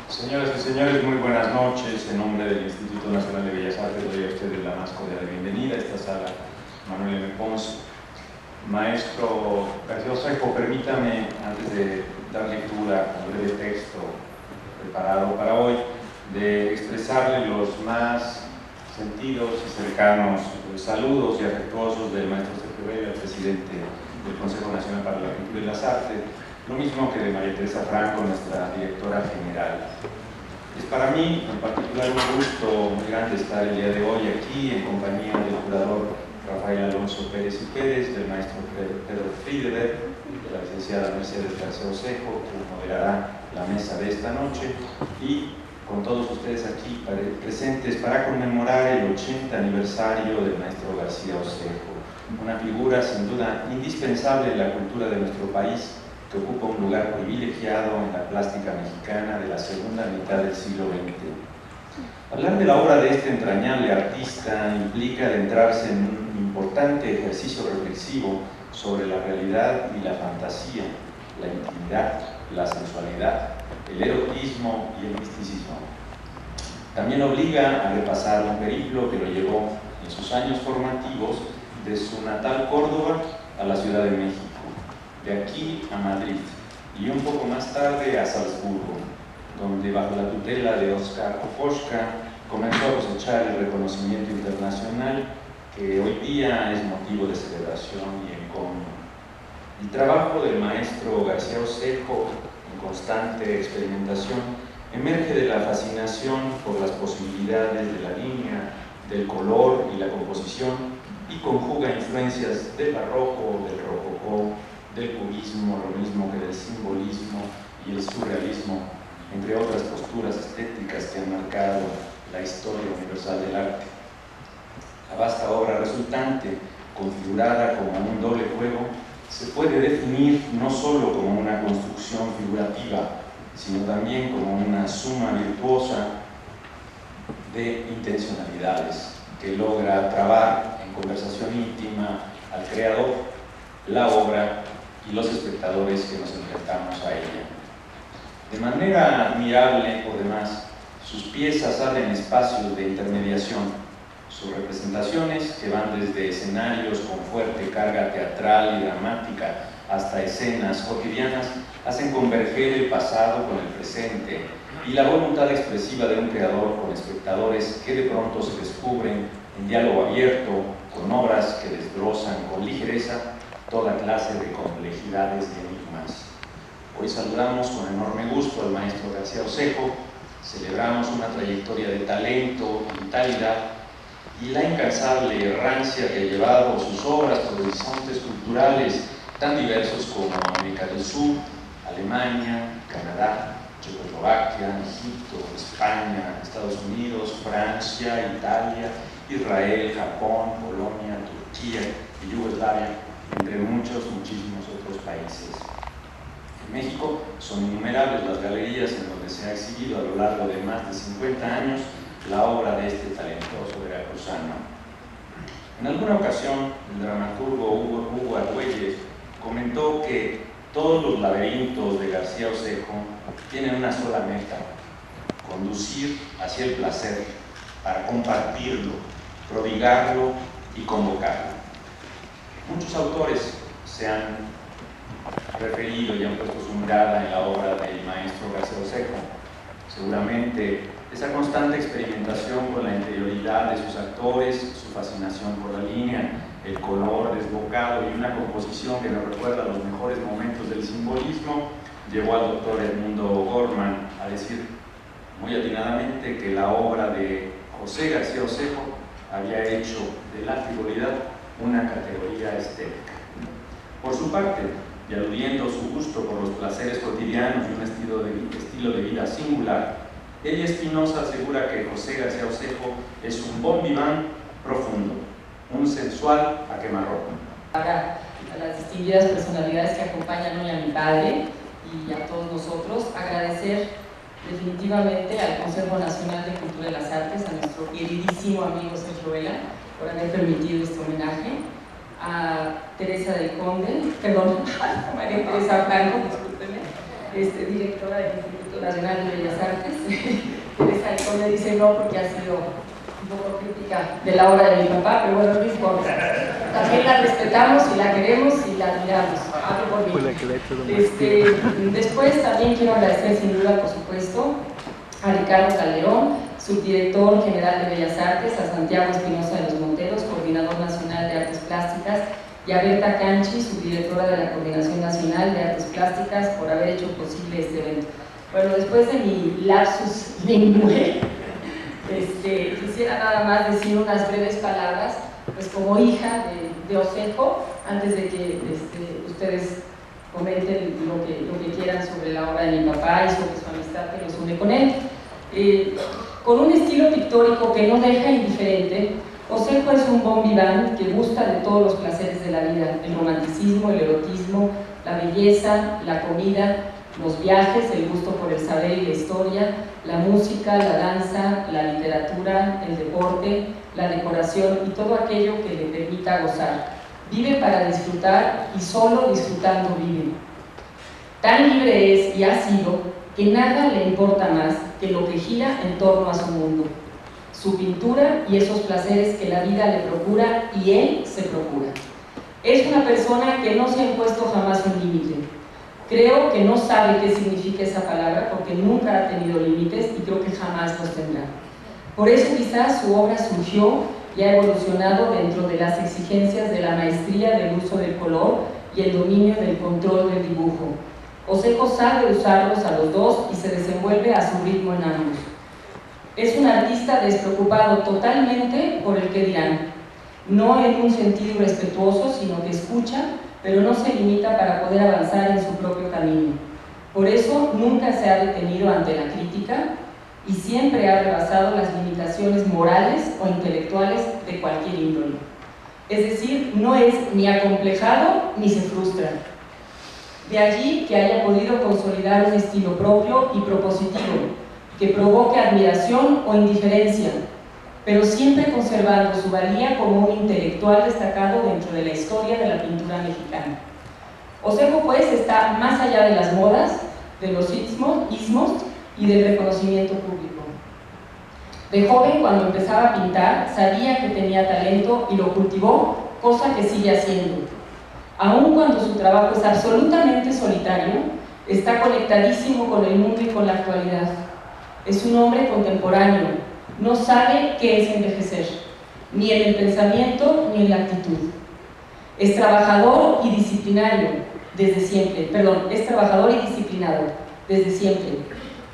Señoras y señores, muy buenas noches. En nombre del Instituto Nacional de Bellas Artes doy a ustedes la más cordial bienvenida a esta sala Manuel M. Pons. Maestro García Osejo, permítame, antes de dar lectura a un breve texto preparado para hoy, de expresarle los más sentidos y cercanos saludos y afectuosos del maestro Sergio Vega, el presidente del Consejo Nacional para la Cultura y las Artes, lo mismo que de María Teresa Franco, nuestra directora general. Es para mí en particular un gusto muy grande estar el día de hoy aquí en compañía del curador Rafael Alonso Pérez y Pérez, del maestro Pedro Friedberg, de la licenciada Mercedes García Osejo, que moderará la mesa de esta noche, y con todos ustedes aquí presentes para conmemorar el 80 aniversario del maestro García Osejo, una figura sin duda indispensable en la cultura de nuestro país, que ocupa un lugar privilegiado en la plástica mexicana de la segunda mitad del siglo XX. Hablar de la obra de este entrañable artista implica adentrarse en un importante ejercicio reflexivo sobre la realidad y la fantasía, la intimidad, la sensualidad, el erotismo y el misticismo. También obliga a repasar un periplo que lo llevó en sus años formativos de su natal Córdoba a la Ciudad de México, de aquí a Madrid y un poco más tarde a Salzburgo, donde bajo la tutela de Oskar Kokoschka comenzó a cosechar el reconocimiento internacional que hoy día es motivo de celebración y encomio. El trabajo del maestro García Osejo, en constante experimentación, emerge de la fascinación por las posibilidades de la línea, del color y la composición, y conjuga influencias del barroco, del rococó, del cubismo, lo mismo que del simbolismo y el surrealismo, entre otras posturas estéticas que han marcado la historia universal del arte. La vasta obra resultante, configurada como un doble juego, se puede definir no solo como una construcción figurativa, sino también como una suma virtuosa de intencionalidades que logra trabar en conversación íntima al creador, la obra y los espectadores que nos enfrentamos a ella. De manera admirable, por demás, sus piezas abren espacios de intermediación. Sus representaciones, que van desde escenarios con fuerte carga teatral y dramática hasta escenas cotidianas, hacen converger el pasado con el presente y la voluntad expresiva de un creador con espectadores que de pronto se descubren en diálogo abierto con obras que desglossan con ligereza toda clase de complejidades y enigmas. Hoy saludamos con enorme gusto al maestro García Osejo, celebramos una trayectoria de talento y vitalidad y la incansable errancia que ha llevado sus obras por horizontes culturales tan diversos como América del Sur, Alemania, Canadá, Checoslovaquia, Egipto, España, Estados Unidos, Francia, Italia, Israel, Japón, Polonia, Turquía y Yugoslavia, entre muchísimos otros países. En México son innumerables las galerías en donde se ha exhibido a lo largo de más de 50 años la obra de este talentoso veracruzano. En alguna ocasión, el dramaturgo Hugo Argüelles comentó que todos los laberintos de García Osejo tienen una sola meta: conducir hacia el placer para compartirlo, prodigarlo y convocarlo. Muchos autores se han referido y han puesto su mirada en la obra del maestro García Osejo. Seguramente esa constante experimentación con la interioridad de sus actores, su fascinación por la línea, el color desbocado y una composición que nos recuerda los mejores momentos del simbolismo, llevó al doctor Edmundo Gorman a decir muy atinadamente que la obra de José García Osejo había hecho de la frivolidad una categoría estética. Por su parte, y aludiendo a su gusto por los placeres cotidianos y un estilo de vida singular, ella Espinosa asegura que José García Osejo es un bon vivant profundo, un sensual a quemarropa. Ahora, a las distinguidas personalidades que acompañan hoy a mi padre y a todos nosotros, agradecer definitivamente al Consejo Nacional de Cultura y las Artes, a nuestro queridísimo amigo Sergio Vega, por haber permitido este homenaje, a Teresa del Conde, perdón, a María Teresa Franco, discúlpenme, directora del Instituto Instituto Nacional de Bellas Artes. Teresa Icón me dice no porque ha sido un poco crítica de la obra de mi papá, pero bueno, no importa. También la respetamos y la queremos y la admiramos. Hablo por mí. Después también quiero agradecer sin duda, por supuesto, a Ricardo Calderón, subdirector general de Bellas Artes, a Santiago Espinosa de los Monteros, coordinador nacional de Artes Plásticas, y a Berta Canchi, subdirectora de la Coordinación Nacional de Artes Plásticas, por haber hecho posible este evento. Bueno, después de mi lapsus linguae, quisiera nada más decir unas breves palabras, pues como hija de Osejo, antes de que ustedes comenten lo que quieran sobre la obra de mi papá y sobre su amistad que nos une con él. Con un estilo pictórico que no deja indiferente, Osejo es un bon vivant que gusta de todos los placeres de la vida: el romanticismo, el erotismo, la belleza, la comida, los viajes, el gusto por el saber y la historia, la música, la danza, la literatura, el deporte, la decoración y todo aquello que le permita gozar. Vive para disfrutar y solo disfrutando vive. Tan libre es y ha sido que nada le importa más que lo que gira en torno a su mundo, su pintura y esos placeres que la vida le procura y él se procura. Es una persona que no se ha impuesto jamás un límite. Creo que no sabe qué significa esa palabra porque nunca ha tenido límites y creo que jamás los tendrá. Por eso quizás su obra surgió y ha evolucionado dentro de las exigencias de la maestría del uso del color y el dominio del control del dibujo. Osejo sabe usarlos a los dos y se desenvuelve a su ritmo en ambos. Es un artista despreocupado totalmente por el que dirán, no en un sentido respetuoso, sino que escucha, pero no se limita para poder avanzar en su propio camino. Por eso nunca se ha detenido ante la crítica y siempre ha rebasado las limitaciones morales o intelectuales de cualquier índole. Es decir, no es ni acomplejado ni se frustra. De allí que haya podido consolidar un estilo propio y propositivo, que provoque admiración o indiferencia, pero siempre conservando su valía como un intelectual destacado dentro de la historia de la pintura mexicana. Osejo, pues, está más allá de las modas, de los ismos y del reconocimiento público. De joven, cuando empezaba a pintar, sabía que tenía talento y lo cultivó, cosa que sigue haciendo. Aun cuando su trabajo es absolutamente solitario, está conectadísimo con el mundo y con la actualidad. Es un hombre contemporáneo, no sabe qué es envejecer, ni en el pensamiento ni en la actitud. Es trabajador y disciplinario desde siempre, es trabajador y disciplinado desde siempre.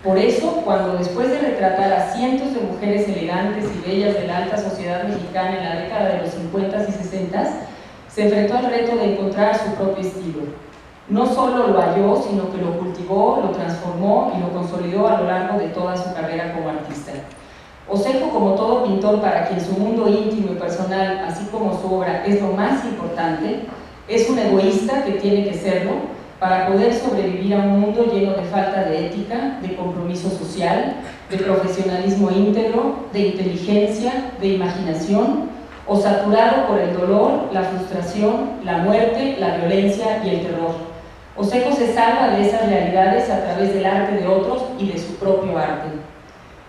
Por eso, cuando después de retratar a cientos de mujeres elegantes y bellas de la alta sociedad mexicana en la década de los 50s y 60s, se enfrentó al reto de encontrar su propio estilo. No solo lo halló, sino que lo cultivó, lo transformó y lo consolidó a lo largo de toda su carrera como artista. Osejo, como todo pintor para quien su mundo íntimo y personal, así como su obra, es lo más importante, es un egoísta que tiene que serlo para poder sobrevivir a un mundo lleno de falta de ética, de compromiso social, de profesionalismo íntegro, de inteligencia, de imaginación, o saturado por el dolor, la frustración, la muerte, la violencia y el terror. Osejo se salva de esas realidades a través del arte de otros y de su propio arte.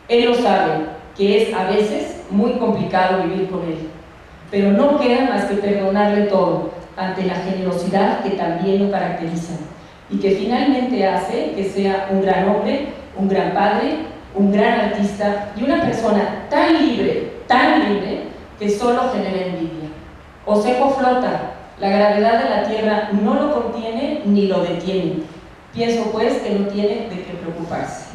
Él lo sabe, que es a veces muy complicado vivir con él, pero no queda más que perdonarle todo ante la generosidad que también lo caracteriza y que finalmente hace que sea un gran hombre, un gran padre, un gran artista y una persona tan libre, que solo genera envidia. Osejo flota, la gravedad de la tierra no lo contiene ni lo detiene. Pienso pues que no tiene de qué preocuparse.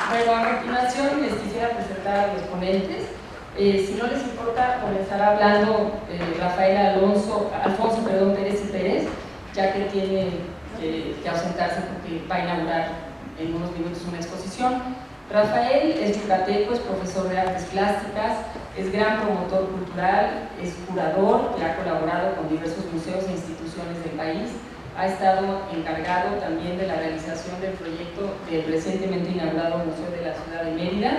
Bueno, a continuación les quisiera presentar a los ponentes. Si no les importa, comenzará hablando Alfonso Pérez y Pérez, ya que tiene que ausentarse porque va a inaugurar en unos minutos una exposición. Rafael es yucateco, es profesor de artes plásticas, es gran promotor cultural, es curador que ha colaborado con diversos museos e instituciones del país. Ha estado encargado también de la realización del proyecto del recientemente inaugurado Museo de la Ciudad de Mérida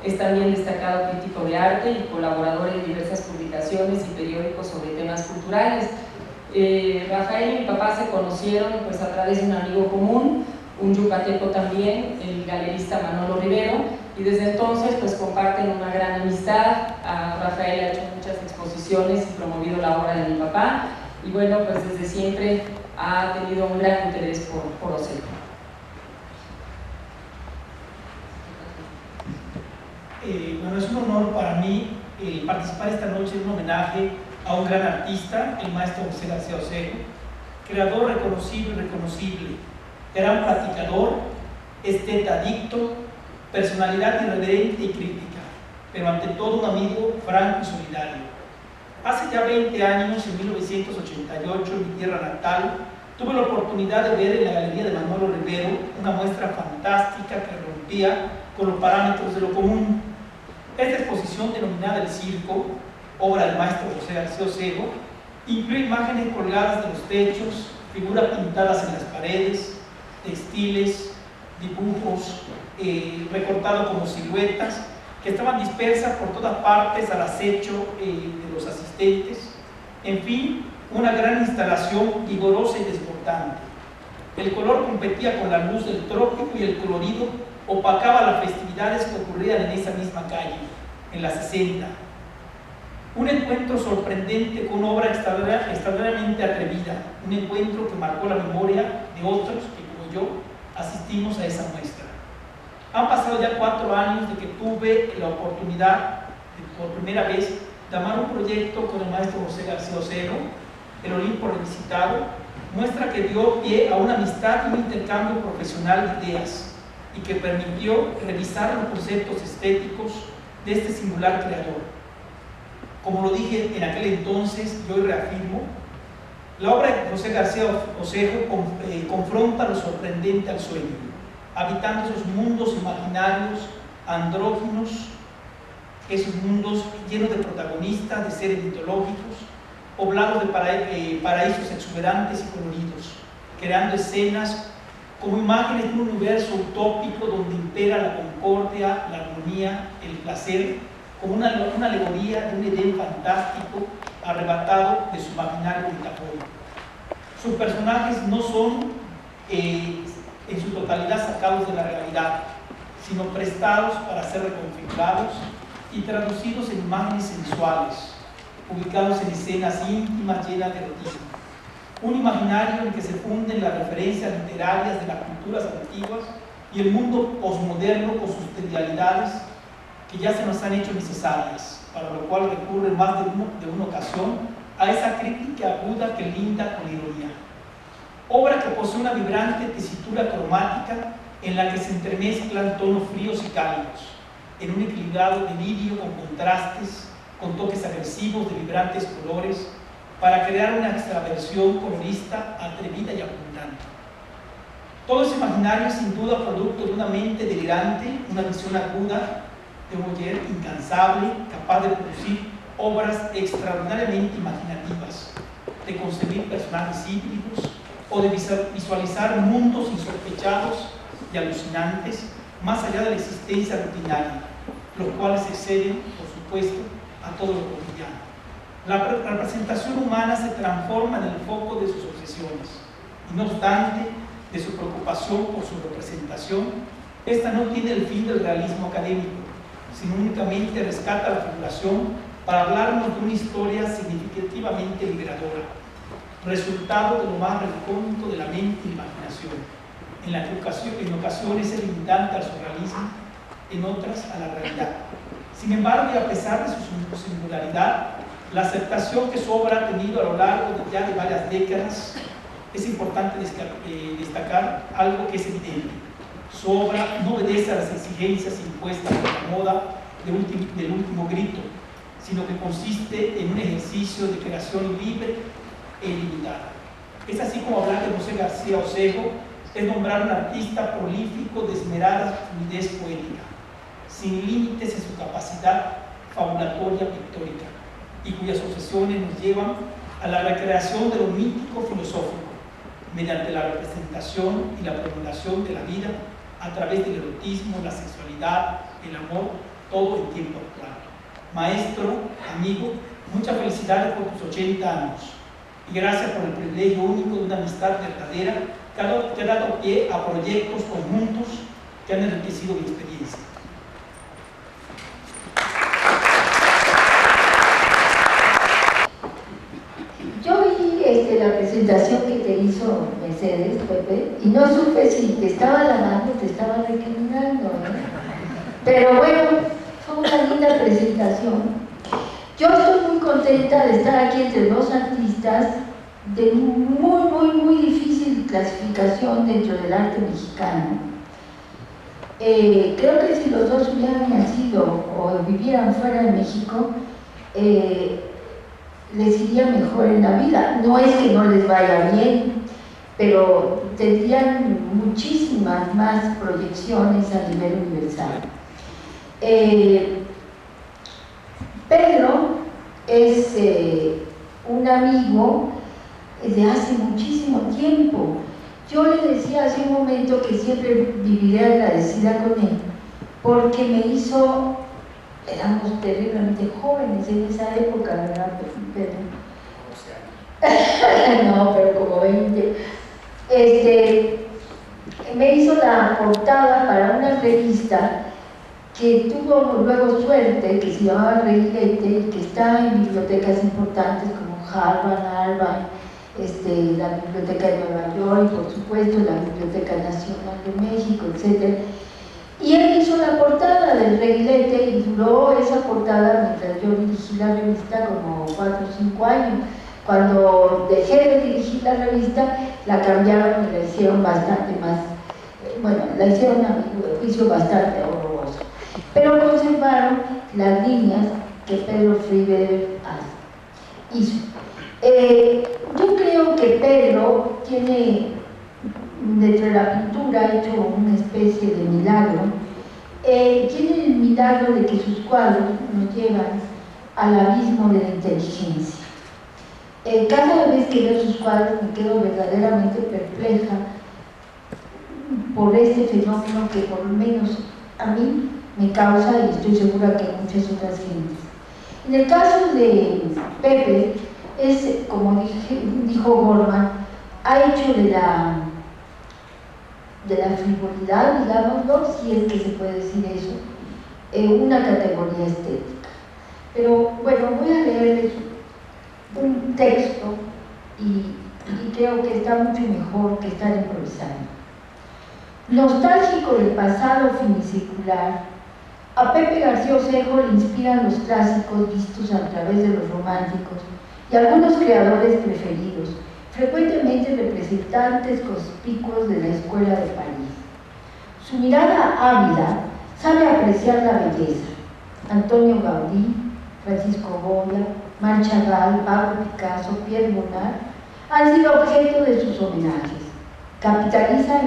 Es también destacado crítico de arte y colaborador en diversas publicaciones y periódicos sobre temas culturales. Rafael y mi papá se conocieron pues, a través de un amigo común, un yucateco también, el galerista Manolo Rivero, y desde entonces pues, comparten una gran amistad. Rafael ha hecho muchas exposiciones y promovido la obra de mi papá, y bueno, pues desde siempre ha tenido un gran interés por Osejo. Bueno, es un honor para mí participar esta noche en un homenaje a un gran artista, el maestro José García Osejo, creador reconocido y reconocible, gran platicador, esteta adicto, personalidad irreverente y crítica, pero ante todo un amigo franco y solidario. Hace ya 20 años, en 1988, en mi tierra natal, tuve la oportunidad de ver en la Galería de Manolo Rivero una muestra fantástica que rompía con los parámetros de lo común. Esta exposición, denominada El Circo, obra del maestro José García Osejo, incluye imágenes colgadas de los techos, figuras pintadas en las paredes, textiles, dibujos recortados como siluetas, que estaban dispersas por todas partes al acecho de los asistentes. En fin, una gran instalación vigorosa y desbordante. El color competía con la luz del trópico y el colorido opacaba las festividades que ocurrían en esa misma calle, en la 60. Un encuentro sorprendente con una obra extraordinariamente atrevida, un encuentro que marcó la memoria de otros que, como yo, asistimos a esa muestra. Han pasado ya 4 años de que tuve la oportunidad, por primera vez, de armar un proyecto con el maestro José García Osejo, el Olimpo Revisitado, muestra que dio pie a una amistad y un intercambio profesional de ideas y que permitió revisar los conceptos estéticos de este singular creador. Como lo dije en aquel entonces, yo hoy reafirmo, la obra de José García Osejo confronta lo sorprendente al sueño, habitando esos mundos imaginarios, andróginos, esos mundos llenos de protagonistas, de seres mitológicos, poblados de paraísos exuberantes y coloridos, creando escenas como imágenes de un universo utópico donde impera la concordia, la armonía, el placer, como una alegoría de un Edén fantástico arrebatado de su imaginario metafórico. Sus personajes no son en su totalidad sacados de la realidad, sino prestados para ser reconfigurados y traducidos en imágenes sensuales, ubicados en escenas íntimas llenas de erotismo. Un imaginario en que se funden las referencias literarias de las culturas antiguas y el mundo posmoderno con sus trivialidades que ya se nos han hecho necesarias, para lo cual recurre más de una ocasión a esa crítica aguda que linda con ironía. Obra que posee una vibrante tesitura cromática en la que se entremezclan tonos fríos y cálidos, en un equilibrado delirio con contrastes, con toques agresivos de vibrantes colores, para crear una extraversión colorista atrevida y abundante. Todo ese imaginario es sin duda producto de una mente delirante, una visión aguda, de un voyeur incansable, capaz de producir obras extraordinariamente imaginativas, de concebir personajes híbridos o de visualizar mundos insospechados y alucinantes más allá de la existencia rutinaria, los cuales exceden, por supuesto, a todo lo cotidiano. La representación humana se transforma en el foco de sus obsesiones, y no obstante, de su preocupación por su representación, esta no tiene el fin del realismo académico, sino únicamente rescata la figuración para hablarnos de una historia significativamente liberadora, resultado de lo más recóndito de la mente y imaginación, en la que en ocasiones es limitante al surrealismo, en otras a la realidad. Sin embargo, y a pesar de su singularidad, la aceptación que su obra ha tenido a lo largo de ya de varias décadas, es importante destacar algo que es evidente. Su obra no obedece a las exigencias impuestas por la moda del último grito, sino que consiste en un ejercicio de creación libre e ilimitada. Es así como hablar de José García Osejo es nombrar un artista prolífico de esmerada fluidez poética, sin límites en su capacidad fabulatoria pictórica, y cuyas obsesiones nos llevan a la recreación de lo mítico filosófico, mediante la representación y la prolongación de la vida a través del erotismo, la sexualidad, el amor todo en tiempo actual. Maestro, amigo, muchas felicidades por tus 80 años y gracias por el privilegio único de una amistad verdadera que ha dado pie a proyectos conjuntos que han enriquecido mi experiencia. Yo vi la presentación que te hizo Mercedes, Pepe, y no supe si te estaba halagando o te estaba recriminando, ¿eh? Pero bueno, fue una linda presentación. Yo estoy muy contenta de estar aquí entre dos artistas de muy difícil clasificación dentro del arte mexicano. Creo que si los dos hubieran nacido o vivieran fuera de México, les iría mejor en la vida. No es que no les vaya bien, pero tendrían muchísimas más proyecciones a nivel universal. Pedro es un amigo de hace muchísimo tiempo. Yo le decía hace un momento que siempre viviré agradecida con él, porque me hizo, éramos terriblemente jóvenes en esa época, ¿verdad, Pedro? No, pero como 20. Me hizo la portada para una revista que tuvo luego suerte, que se llamaba Reguilete, que está en bibliotecas importantes como Harvard, la Biblioteca de Nueva York y por supuesto la Biblioteca Nacional de México, etc. Y él hizo la portada del Reguilete y duró esa portada mientras yo dirigí la revista como 4 o 5 años. Cuando dejé de dirigir la revista, la cambiaron y la hicieron bastante más, la hicieron a mi juicio bastante horrorosa. Pero conservaron las líneas que Pedro Frieder hizo. Yo creo que Pedro tiene, dentro de la pintura, hecho una especie de milagro. Tiene el milagro de que sus cuadros nos llevan al abismo de la inteligencia. Cada vez que veo sus cuadros me quedo verdaderamente perpleja por este fenómeno que por lo menos a mí me causa, y estoy segura que a muchas otras gentes. En el caso de Pepe, es, como dijo Gorman, ha hecho de la frivolidad, digámoslo, si es que se puede decir eso, una categoría estética. Pero bueno, voy a leerles un texto y creo que está mucho mejor que estar improvisando. Nostálgico del pasado finicircular, a Pepe García Osejo le inspiran los clásicos vistos a través de los románticos y algunos creadores preferidos, frecuentemente representantes conspicuos de la Escuela de París. Su mirada ávida sabe apreciar la belleza. Antonio Gaudí, Francisco Goya, Marc Chagall, Pablo Picasso, Pierre Bonnat han sido objeto de sus homenajes. Capitaliza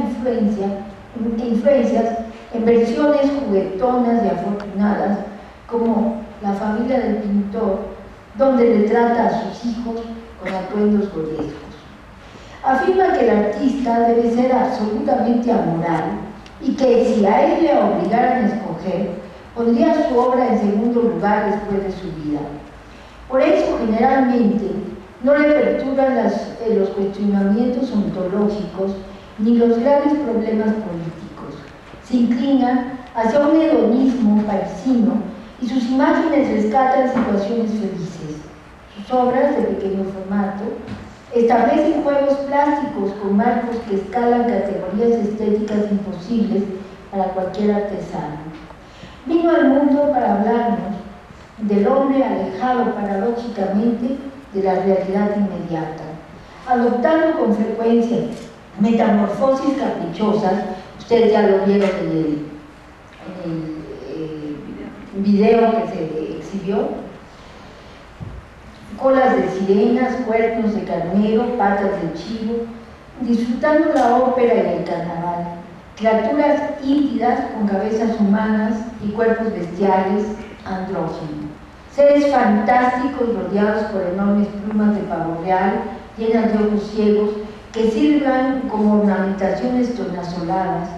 influencias en versiones juguetonas y afortunadas, como La familia del pintor, donde retrata a sus hijos con atuendos grotescos. Afirma que el artista debe ser absolutamente amoral y que si a él le obligaran a escoger, pondría su obra en segundo lugar después de su vida. Por eso, generalmente, no le perturban los cuestionamientos ontológicos ni los graves problemas políticos. Se inclina hacia un hedonismo parisino y sus imágenes rescatan situaciones felices. Sus obras, de pequeño formato, establecen juegos plásticos con marcos que escalan categorías estéticas imposibles para cualquier artesano. Vino al mundo para hablarnos del hombre alejado paradójicamente de la realidad inmediata, adoptando con frecuencia metamorfosis caprichosas. Ustedes ya lo vieron en el video que se exhibió: colas de sirenas, cuernos de carnero, patas de chivo, disfrutando la ópera y el carnaval, criaturas híbridas con cabezas humanas y cuerpos bestiales, andrógenos, seres fantásticos rodeados por enormes plumas de pavo real, llenas de ojos ciegos, que sirvan como ornamentaciones tornasoladas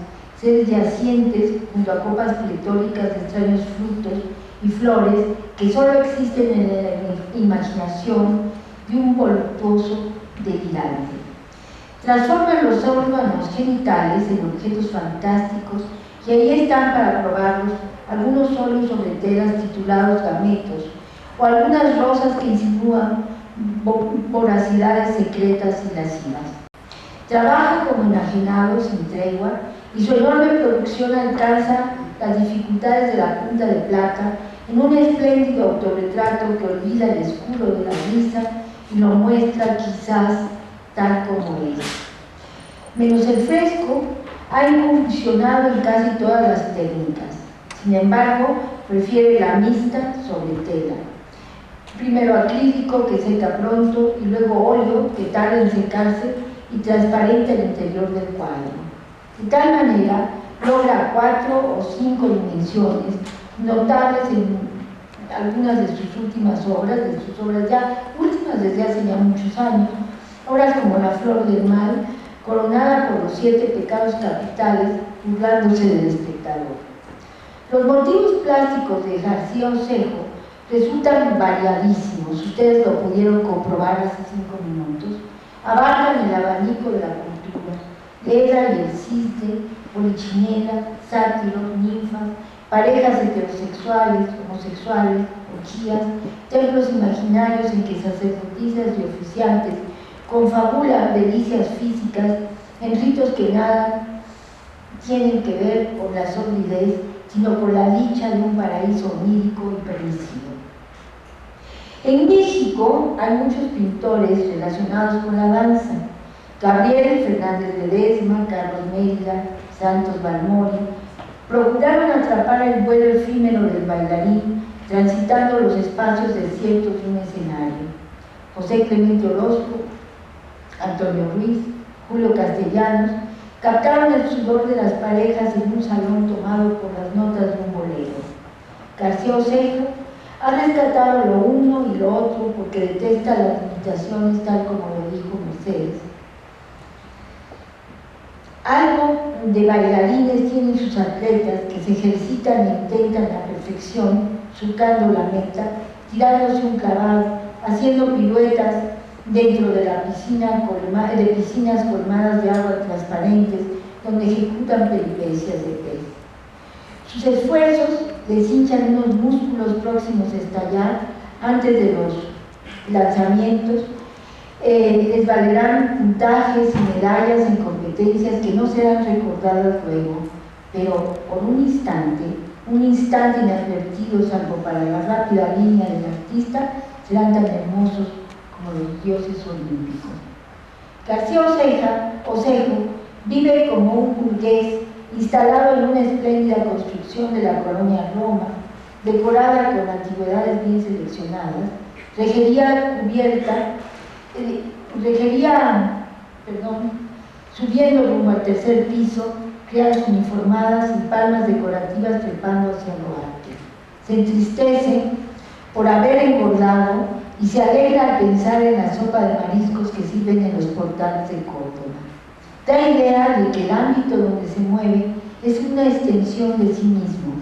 seres yacientes junto a copas pletóricas de extraños frutos y flores que solo existen en la imaginación de un voluptuoso delirante. Transforman los órganos genitales en objetos fantásticos y ahí están para probarlos algunos óleos sobre telas titulados gametos o algunas rosas que insinúan voracidades secretas y lascivas. Trabaja como enajenado sin tregua y su enorme producción alcanza las dificultades de la punta de plata en un espléndido autorretrato que olvida el escudo de la risa y lo muestra quizás tal como es. Menos el fresco, ha incursionado en casi todas las técnicas. Sin embargo, prefiere la mixta sobre tela. Primero acrílico, que seca pronto, y luego óleo, que tarda en secarse y transparente el interior del cuadro. De tal manera, logra 4 o 5 dimensiones, notables en algunas de sus últimas obras, ya últimas desde hace ya muchos años, obras como La Flor del Mal, coronada por los 7 pecados capitales, burlándose del espectador. Los motivos plásticos de García Osejo resultan variadísimos, ustedes lo pudieron comprobar hace 5 minutos, abarcan el abanico de la cultura, Leda y el cisne, polichinela, sátiros, ninfas, parejas heterosexuales, homosexuales, orgías, templos imaginarios en que sacerdotisas y oficiantes confabulan delicias físicas en ritos que nada tienen que ver con la sordidez, sino por la dicha de un paraíso onírico y permisivo. En México hay muchos pintores relacionados con la danza: Gabriel Fernández Ledesma, Carlos Mérida, Santos Balmori. Procuraron atrapar el vuelo efímero del bailarín transitando los espacios desiertos de un escenario. José Clemente Orozco, Antonio Ruiz, Julio Castellanos captaron el sudor de las parejas en un salón tomado por las notas de un bolero. García Osejo ha rescatado lo uno y lo otro porque detesta las limitaciones, tal como lo dijo Mercedes. Algo de bailarines tienen sus atletas que se ejercitan e intentan la perfección, surcando la meta, tirándose un clavado, haciendo piruetas dentro de la piscina de piscinas colmadas de agua transparentes, donde ejecutan peripecias de pez. Sus esfuerzos les hinchan unos músculos próximos a estallar antes de los lanzamientos. Les valerán puntajes y medallas en competencias que no serán recordadas luego, pero por un instante inadvertido, salvo para la rápida línea del artista, serán tan hermosos como los dioses olímpicos. García Osejo vive como un burgués instalado en una espléndida construcción de la colonia Roma, decorada con antigüedades bien seleccionadas, subiendo rumbo al tercer piso, criadas uniformadas y palmas decorativas trepando hacia lo alto. Se entristece por haber engordado y se alegra al pensar en la sopa de mariscos que sirven en los portales de Córdoba. Da idea de que el ámbito donde se mueve es una extensión de sí mismo.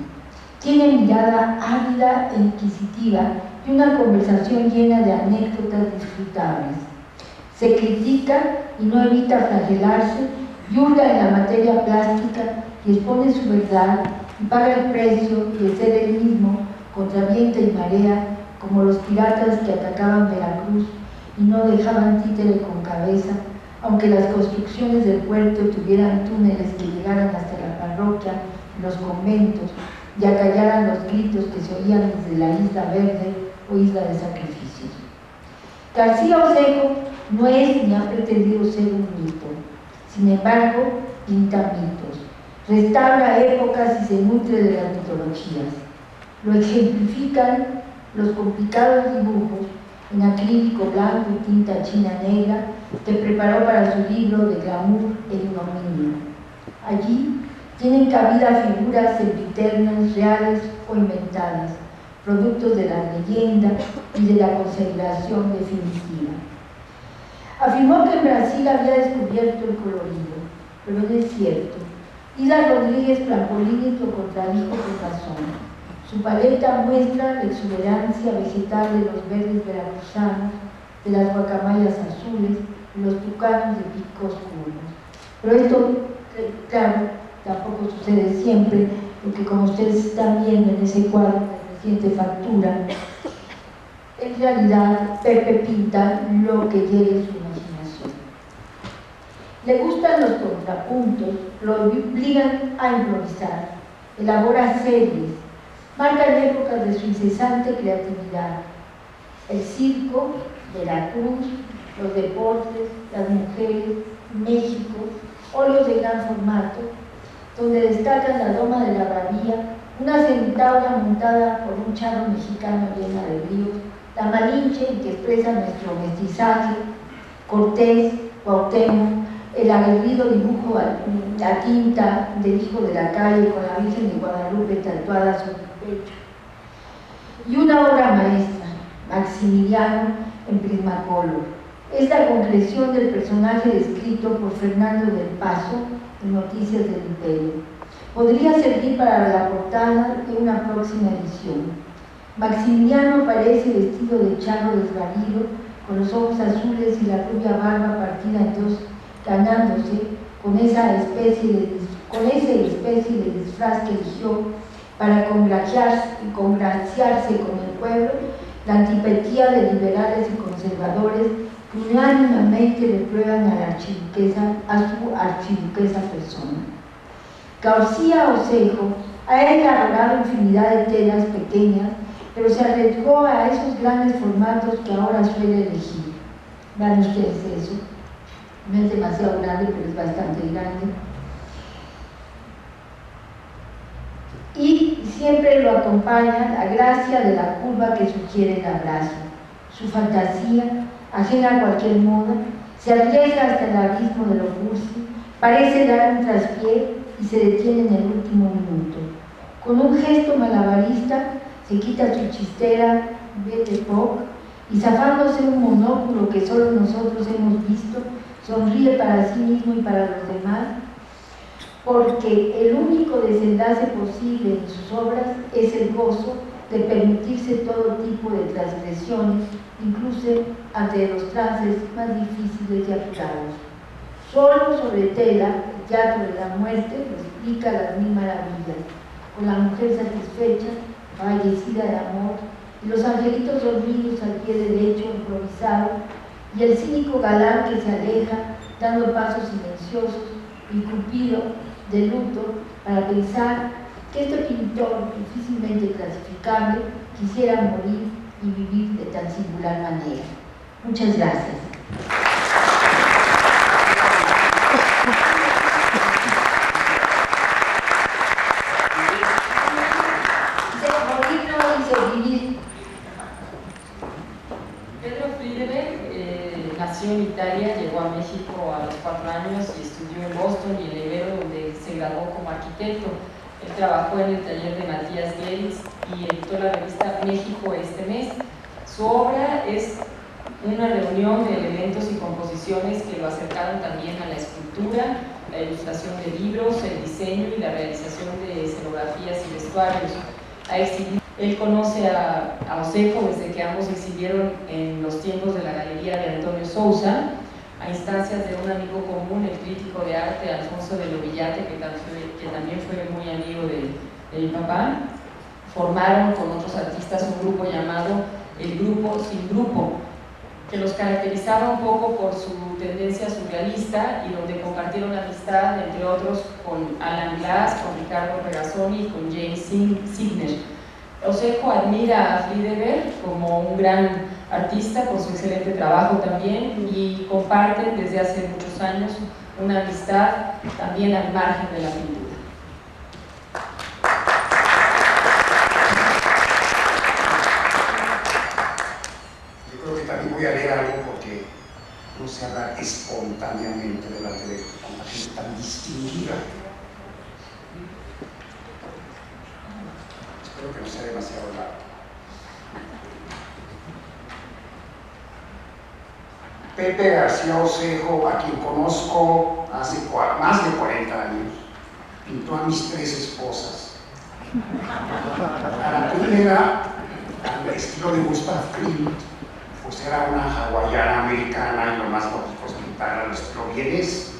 Tiene mirada ávida e inquisitiva y una conversación llena de anécdotas disfrutables. Se critica y no evita flagelarse, hurga en la materia plástica y expone su verdad y paga el precio de ser él mismo contra viento y marea, como los piratas que atacaban Veracruz y no dejaban títere con cabeza, aunque las construcciones del puerto tuvieran túneles que llegaran hasta la parroquia y los conventos y acallaran los gritos que se oían desde la Isla Verde o Isla de Sacrificios. García Osejo no es ni ha pretendido ser un mito. Sin embargo, pinta mitos, restaura épocas y se nutre de las mitologías. Lo ejemplifican los complicados dibujos en acrílico blanco y tinta china negra que preparó para su libro de glamour e ignominia. Allí tienen cabida figuras sempiternas, reales o inventadas, productos de la leyenda y de la consideración definitiva. Afirmó que en Brasil había descubierto el colorido, pero no es cierto. Ida Rodríguez Brampolini lo contradijo con razón. Su paleta muestra la exuberancia vegetal de los verdes veracruzanos, de las guacamayas azules y los tucanos de picos curvos. Pero esto, claro, tampoco sucede siempre, porque como ustedes están viendo en ese cuadro de reciente factura, en realidad Pepe pinta lo que llegue su imaginación. Le gustan los contrapuntos, lo obligan a improvisar, elabora series, marcan épocas de su incesante creatividad. El circo, Veracruz, los deportes, las mujeres, México, óleos de gran formato, donde destacan la Loma de la Bravía, una centaura montada por un charro mexicano llena de ríos, la Malinche, en que expresa nuestro mestizaje, Cortés, Cuauhtémoc, el aguerrido dibujo a tinta del hijo de la calle con la Virgen de Guadalupe tatuada sobre el pecho. Y una obra maestra, Maximiliano, en Prismacolor. Es la concreción del personaje descrito por Fernando del Paso en Noticias del Imperio. Podría servir para la portada de una próxima edición. Maximiliano aparece vestido de charro desvalido, con los ojos azules y la rubia barba partida en dos, ganándose con esa especie de disfraz que eligió para congraciarse con el pueblo, la antipatía de liberales y conservadores que unánimemente reprueban a su archiduquesa persona. García Osejo ha elaborado infinidad de telas pequeñas, pero se arriesgó a esos grandes formatos que ahora suele elegir. Vean ustedes eso. No es demasiado grande, pero es bastante grande. Y siempre lo acompaña la gracia de la curva que sugiere el abrazo. Su fantasía, ajena a cualquier moda, se arriesga hasta el abismo de lo cursi, parece dar un traspié y se detiene en el último minuto. Con un gesto malabarista se quita su chistera Belle Époque y, zafándose un monóculo que solo nosotros hemos visto, sonríe para sí mismo y para los demás, porque el único desenlace posible en sus obras es el gozo de permitirse todo tipo de transgresiones, incluso ante los trances más difíciles y apurados. Solo sobre tela, el teatro de la muerte lo explica las mil maravillas, con la mujer satisfecha, fallecida de amor, y los angelitos dormidos al pie del lecho improvisado, y el cínico galán que se aleja, dando pasos silenciosos, y Cupido de luto, para pensar que este pintor difícilmente clasificable quisiera morir y vivir de tan singular manera. Muchas gracias. Pedro Friedrich nació en Italia, llegó a México a los 4 años y estudió en Boston y en Ibero, donde se graduó como arquitecto. Él trabajó en el taller de Matías Geritz y editó la revista México este mes. Su obra es una reunión de elementos y composiciones que lo acercaron también a la escultura, la ilustración de libros, el diseño y la realización de escenografías y vestuarios. Él conoce a Osejo desde que ambos exhibieron en los tiempos de la galería de Antonio Sousa, a instancias de un amigo común, el crítico de arte Alfonso de Lovillate, que también fue muy amigo de mi papá. Formaron con otros artistas un grupo llamado el Grupo Sin Grupo, que los caracterizaba un poco por su tendencia surrealista y donde compartieron amistad, entre otros, con Alan Glass, con Ricardo Regazzoni y con James Signer. Osejo admira a Friedberg como un gran artista por su excelente trabajo también y comparten desde hace muchos años una amistad también al margen de la pintura. Yo creo que también voy a leer algo porque no sé hablar espontáneamente delante de una gente tan distinguida. Espero que no sea demasiado largo. Pepe García Osejo, a quien conozco hace más de 40 años, pintó a mis 3 esposas. A la primera, al estilo de Gustav Klimt, pues era una hawaiana americana y lo más lógico es pintarla al estilo vienés.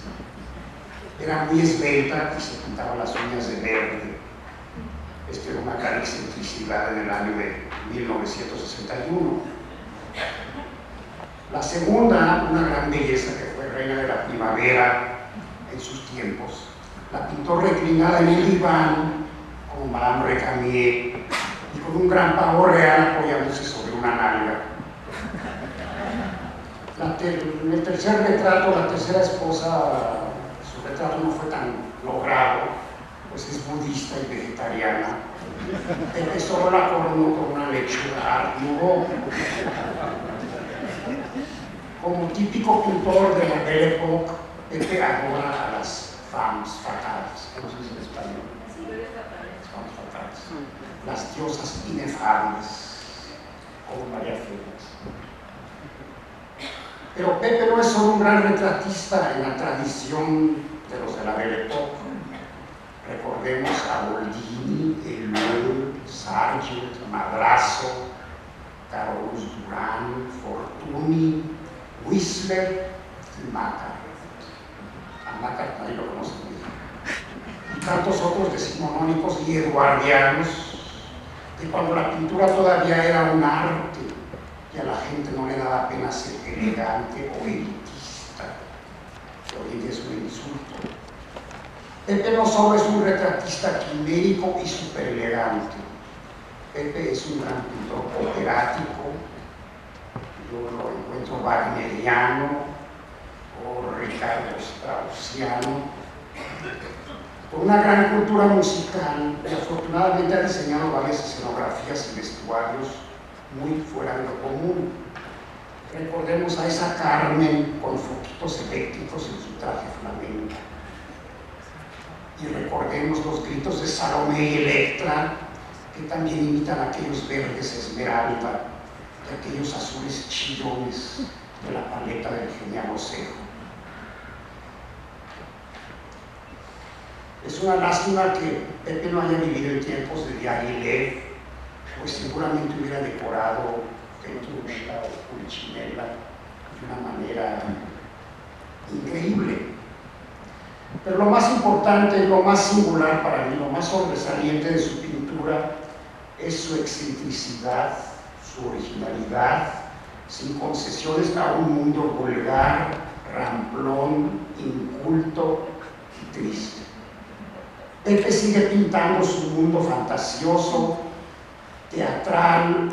Era muy esbelta y se pintaba las uñas de verde. Esto era una gran excentricidad en el año de 1961. La segunda, una gran belleza que fue reina de la primavera en sus tiempos, la pintó reclinada en un diván como Madame Recamier y con un gran pavo real apoyándose sobre una nalga. En el tercer retrato, la tercera esposa, su retrato no fue tan logrado, pues es budista y vegetariana. Pepe solo la coronó con una lechuga Art Nouveau. Como típico pintor de la Belle Époque, Pepe adora a las femmes fatales, ¿cómo se dice en español? Las femmes fatales, las diosas inefables, como María Félix. Pero Pepe no es solo un gran retratista en la tradición de los de la Belle Époque. Recordemos a Boldini, Eloy, Sargent, Madrazo, Carolus Duran, Fortuny, Whistler y Macar. A Macar nadie lo conoce muy bien. Y tantos otros decimonónicos y eduardianos, que cuando la pintura todavía era un arte y a la gente no le daba pena ser elegante o elitista, que hoy en día es un insulto. Pepe no solo es un retratista quimérico y súper elegante, Pepe es un gran pintor operático. Yo lo encuentro wagneriano o Ricardo Straussiano, con una gran cultura musical y afortunadamente ha diseñado varias escenografías y vestuarios muy fuera de lo común. Recordemos a esa Carmen con foquitos eléctricos en su traje flamenco. Y recordemos los gritos de Salomé y Electra, que también imitan aquellos verdes esmeralda y aquellos azules chillones de la paleta del genial Osejo. Es una lástima que Pepe no haya vivido en tiempos de Diaghilev, pues seguramente hubiera decorado Petronella o Pulcinella de una manera increíble. Pero lo más importante, lo más singular para mí, lo más sobresaliente de su pintura es su excentricidad, su originalidad, sin concesiones a un mundo vulgar, ramplón, inculto y triste. Pepe sigue pintando su mundo fantasioso, teatral,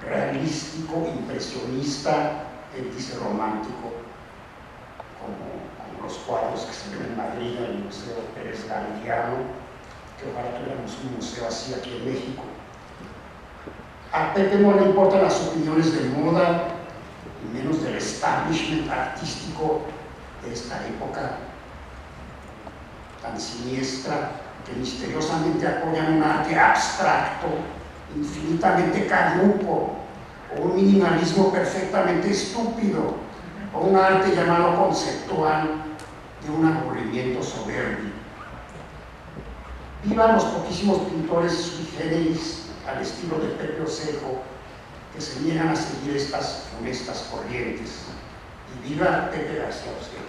realístico, impresionista, él dice romántico, como los cuadros que se ven en Madrid, en el Museo Pérez Galiano, que ojalá tuviéramos un museo así aquí en México. A Pepe no le importan las opiniones de moda, y menos del establishment artístico de esta época tan siniestra, que misteriosamente apoyan un arte abstracto, infinitamente caduco, o un minimalismo perfectamente estúpido, o un arte llamado conceptual de un aburrimiento soberbio. Vivan los poquísimos pintores sui generis al estilo de Pepe Osejo que se niegan a seguir estas funestas corrientes. Y viva Pepe García Osejo.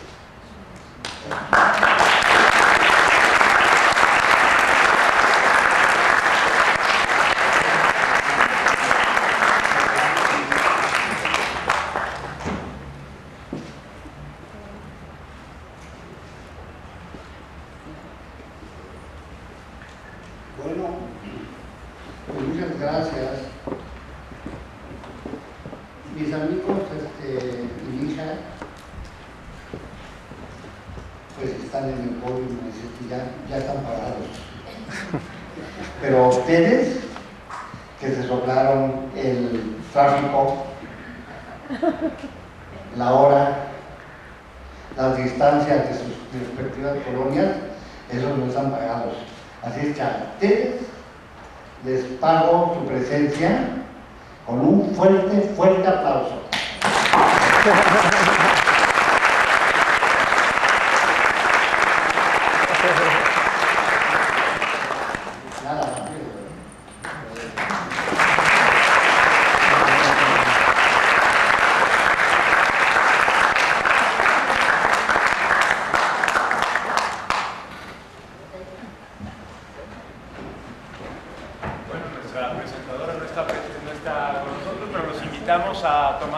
Bueno, pues muchas gracias. Mis amigos y mi hija pues están en el podio, ya están parados. Pero ustedes que se soplaron el tráfico, la hora, las distancias de sus respectivas colonias, esos no están pagados. Así es que a ustedes les pago su presencia con un fuerte aplauso.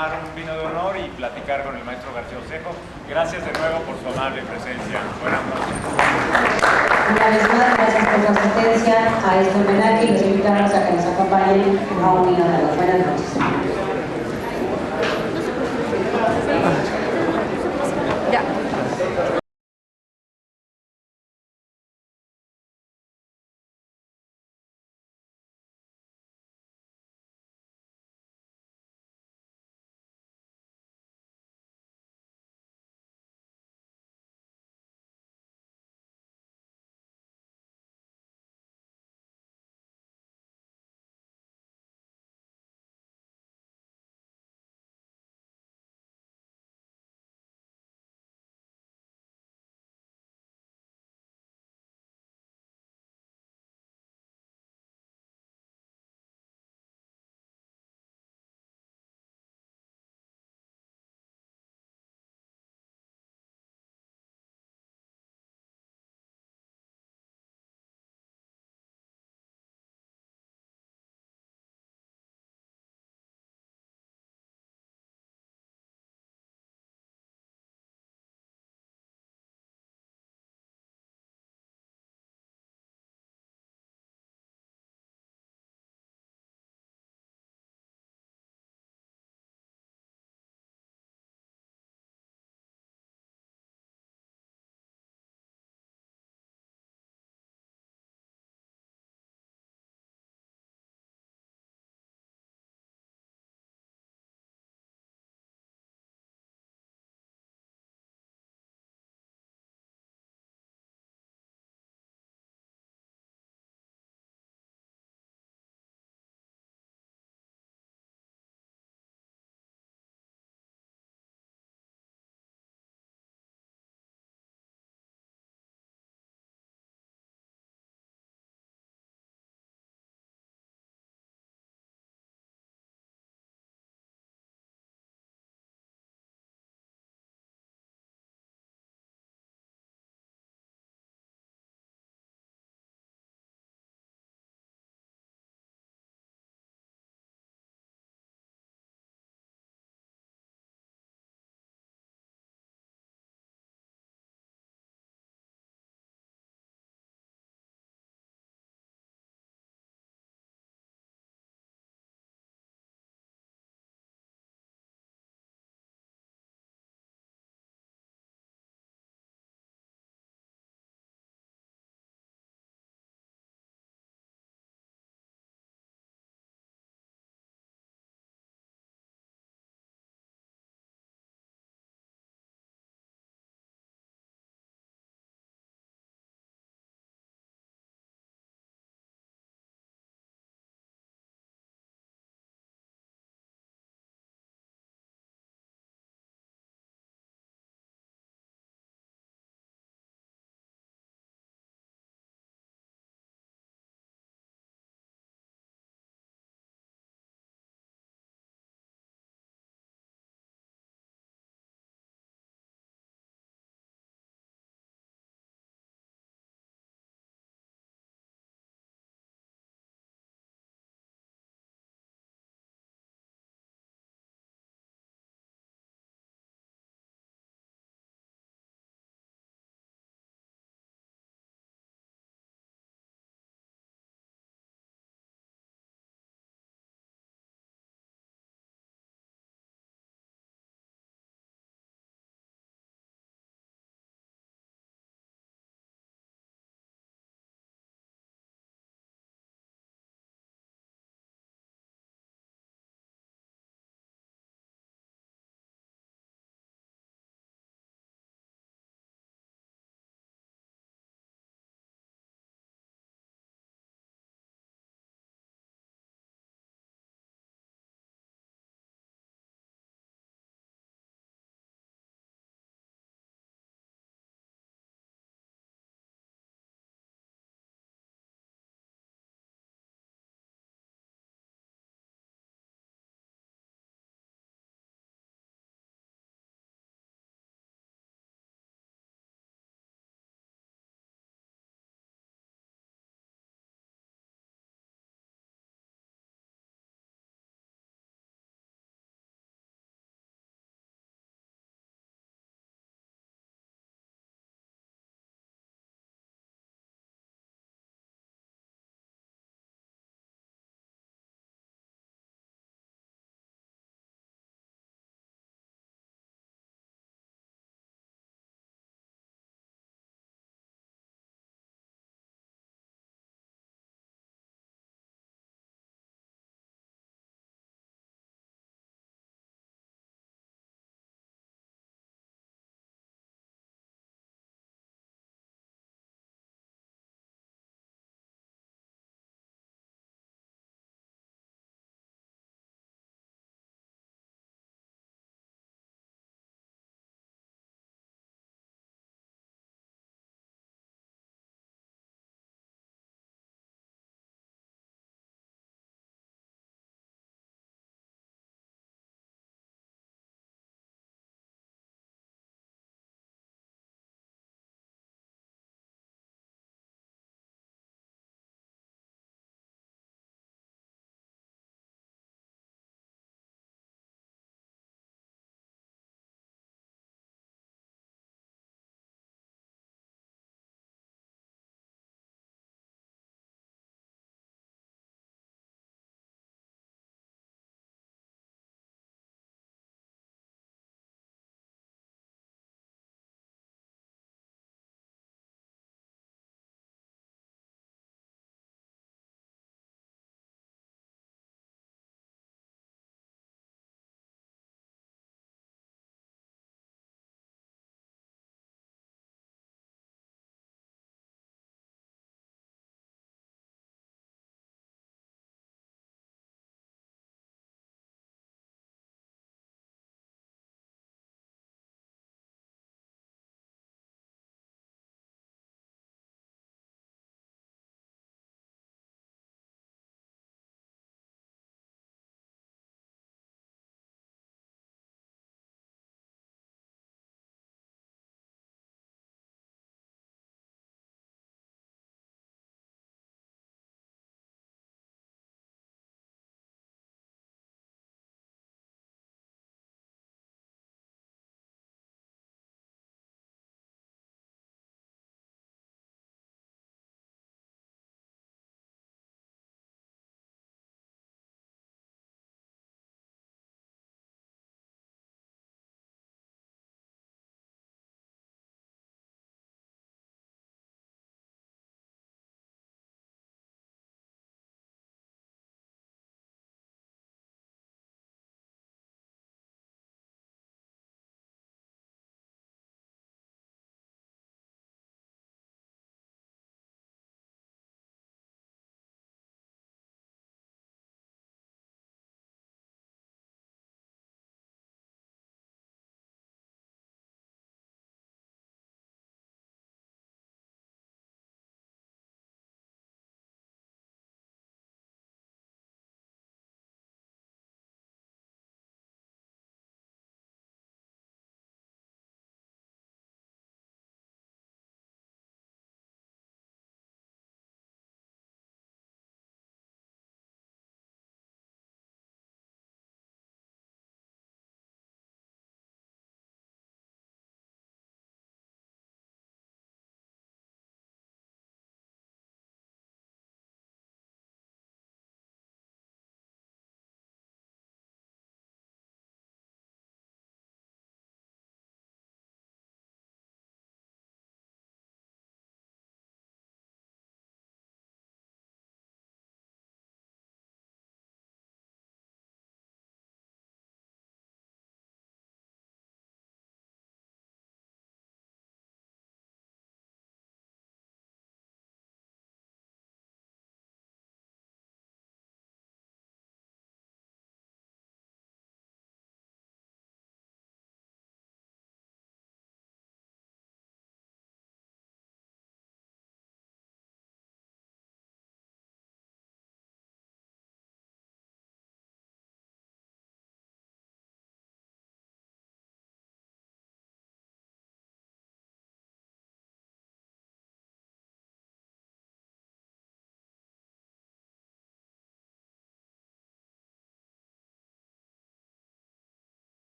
tomar un vino de honor y platicar con el maestro García Osejo. Gracias de nuevo por su amable presencia. Buenas noches. Una vez más, gracias por su asistencia a este homenaje y los invitamos a que nos acompañen a un vino de honor. Buenas noches.